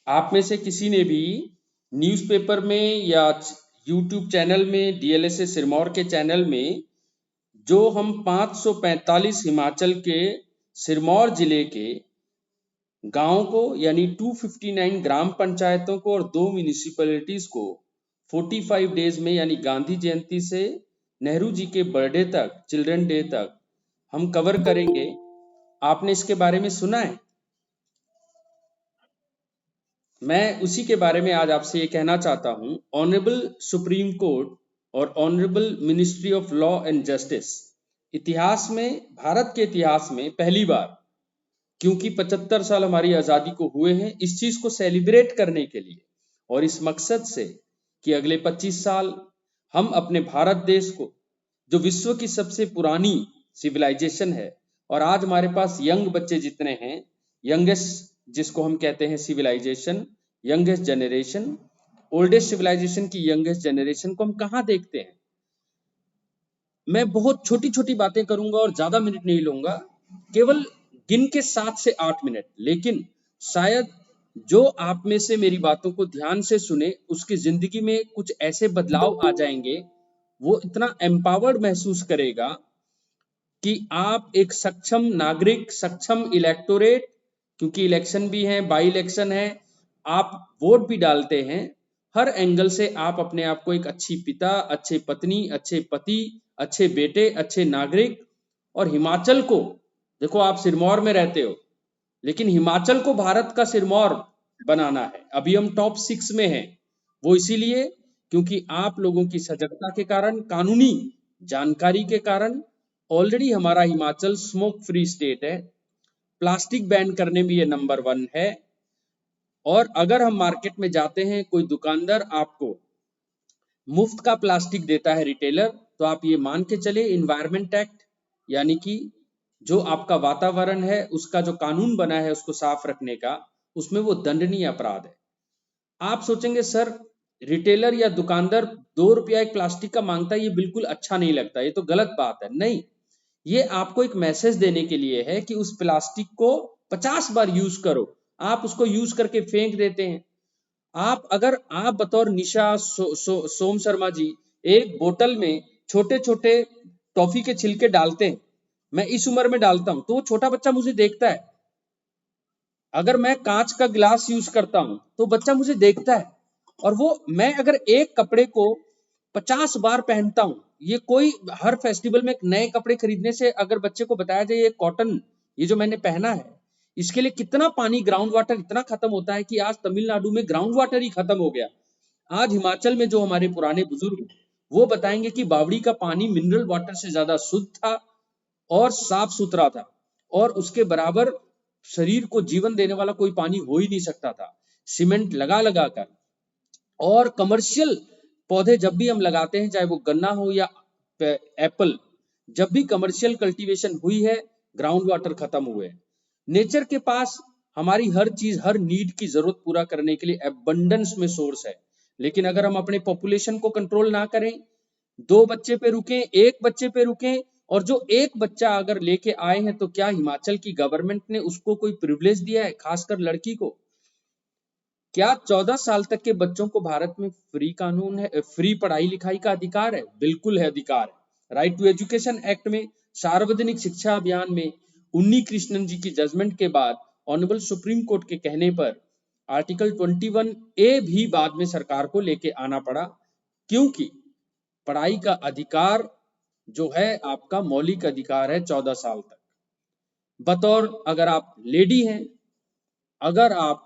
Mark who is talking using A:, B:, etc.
A: आप में से किसी ने भी न्यूज़पेपर में या यूट्यूब चैनल में, डीएलएसए सिरमौर के चैनल में, जो हम 545 हिमाचल के सिरमौर जिले के गांव को यानी 259 ग्राम पंचायतों को और 2 म्यूनिसिपैलिटीज को 45 डेज में यानी गांधी जयंती से नेहरू जी के बर्थडे तक, चिल्ड्रन डे तक हम कवर करेंगे। आपने इसके बारे में सुना है? मैं उसी के बारे में आज आपसे ये कहना चाहता हूं। ऑनरेबल सुप्रीम कोर्ट और honourable ministry of law and justice इतिहास में, भारत के इतिहास में पहली बार, क्योंकि 75 साल हमारी आजादी को हुए हैं, इस चीज को सेलिब्रेट करने के लिए और इस मकसद से कि अगले 25 साल हम अपने भारत देश को, जो विश्व की सबसे पुरानी सिविलाइजेशन है, और आज हमारे पास यंग बच्चे जितने हैं, यंगेस्ट जिसको हम कहते हैं civilisation, youngest generation, oldest civilisation की यंगेस्ट जनरेशन को हम कहाँ देखते हैं। मैं बहुत छोटी छोटी बातें करूंगा और ज्यादा मिनट नहीं लूंगा, केवल गिन के 7 से 8 मिनट, लेकिन शायद जो आप में से मेरी बातों को ध्यान से सुने उसकी जिंदगी में कुछ ऐसे बदलाव आ जाएंगे, वो इतना एम्पावर्ड महसूस करेगा कि आप एक सक्षम नागरिक, सक्षम इलेक्टोरेट, क्योंकि इलेक्शन भी है, बाई इलेक्शन है, आप वोट भी डालते हैं, हर एंगल से आप अपने आप को एक अच्छी पिता, अच्छे पत्नी, अच्छे पति, अच्छे बेटे, अच्छे नागरिक, और हिमाचल को, देखो आप सिरमौर में रहते हो, लेकिन हिमाचल को भारत का सिरमौर बनाना है। अभी हम टॉप 6 में हैं, वो इसीलिए क्योंकि आप लोगों की सजगता के कारण, कानूनी जानकारी के कारण। ऑलरेडी हमारा हिमाचल स्मोक फ्री स्टेट है, प्लास्टिक बैन करने में ये नंबर 1 है। और अगर हम मार्केट में जाते हैं, कोई दुकानदार आपको मुफ्त का प्लास्टिक देता है, रिटेलर, तो आप ये मान के चले इन्वायरमेंट एक्ट, यानी कि जो आपका वातावरण है उसका जो कानून बना है उसको साफ रखने का, उसमें वो दंडनीय अपराध है। आप सोचेंगे सर रिटेलर या दुकानदार 2 रुपया एक प्लास्टिक का मांगता है, ये बिल्कुल अच्छा नहीं लगता, ये तो गलत बात है। नहीं, ये आपको एक मैसेज देने के लिए है कि उस प्लास्टिक को 50 बार यूज करो। आप उसको यूज करके फेंक देते हैं। अगर आप बतौर निशा सोम शर्मा जी एक बोतल में छोटे छोटे टॉफी के छिलके डालते हैं, मैं इस उम्र में डालता हूं, तो वो छोटा बच्चा मुझे देखता है। अगर मैं कांच का गिलास यूज करता हूं तो बच्चा मुझे देखता है। और वो मैं अगर एक कपड़े को 50 बार पहनता हूं, ये कोई हर फेस्टिवल में नए कपड़े खरीदने से अगर बच्चे को बताया जाए ये कॉटन, ये जो मैंने पहना है, इसके लिए कितना पानी, ग्राउंड वाटर इतना खत्म होता है कि आज तमिलनाडु में ग्राउंड वाटर ही खत्म हो गया। आज हिमाचल में जो हमारे पुराने बुजुर्ग, वो बताएंगे कि बावड़ी का पानी मिनरल वाटर से ज्यादा शुद्ध था और साफ सुथरा था, और उसके बराबर शरीर को जीवन देने वाला कोई पानी हो ही नहीं सकता था। सीमेंट लगा लगा कर, और कमर्शियल पौधे जब भी हम लगाते हैं, चाहे वो गन्ना हो या एप्पल, जब भी कमर्शियल कल्टीवेशन हुई है, ग्राउंड वाटर खत्म हुए। नेचर के पास हमारी हर चीज, हर नीड की जरूरत पूरा करने के लिए एबंडेंस में सोर्स है। लेकिन अगर हम अपने पॉपुलेशन को कंट्रोल ना करें, 2 बच्चे पे रुकें, 1 बच्चे पे रुकें, और जो एक बच्चा अगर लेके आए हैं, तो क्या हिमाचल की गवर्नमेंट ने उसको कोई प्रिविलेज दिया है, खासकर लड़की को? क्या 14 साल तक के बच्चों को भारत में फ्री कानून है, फ्री पढ़ाई लिखाई का अधिकार है? बिल्कुल है, अधिकार है। राइट टू एजुकेशन एक्ट में, सार्वजनिक शिक्षा अभियान में, उन्नी कृष्णन जी की जजमेंट के बाद ऑनरेबल सुप्रीम कोर्ट के कहने पर आर्टिकल 21A भी बाद में सरकार को लेके आना पड़ा, क्योंकि पढ़ाई का अधिकार जो है आपका मौलिक अधिकार है 14 साल तक। बतौर, अगर आप लेडी हैं, अगर आप